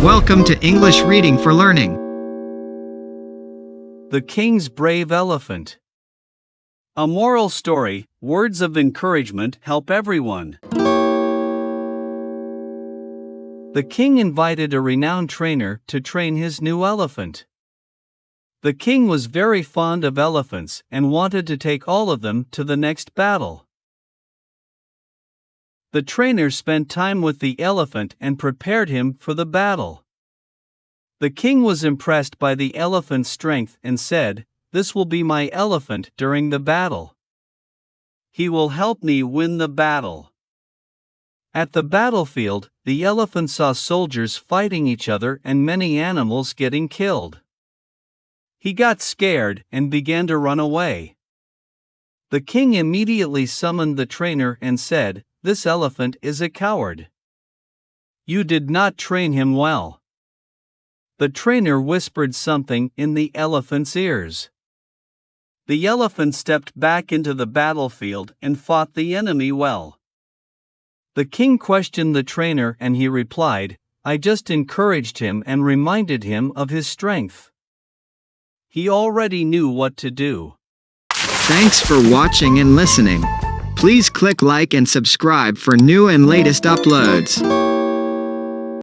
Welcome to English Reading for Learning. The King's Brave Elephant. A moral story, words of encouragement help everyone. The king invited a renowned trainer to train his new elephant. The king was very fond of elephants and wanted to take all of them to the next battle. The trainer spent time with the elephant and prepared him for the battle. The king was impressed by the elephant's strength and said, "This will be my elephant during the battle. He will help me win the battle." At the battlefield, the elephant saw soldiers fighting each other and many animals getting killed. He got scared and began to run away. The king immediately summoned the trainer and said, "This elephant is a coward. You did not train him well." The trainer whispered something in the elephant's ears. The elephant stepped back into the battlefield and fought the enemy well. The king questioned the trainer and he replied, "I just encouraged him and reminded him of his strength." He already knew what to do. Thanks for watching and listening. Please click like and subscribe for new and latest uploads.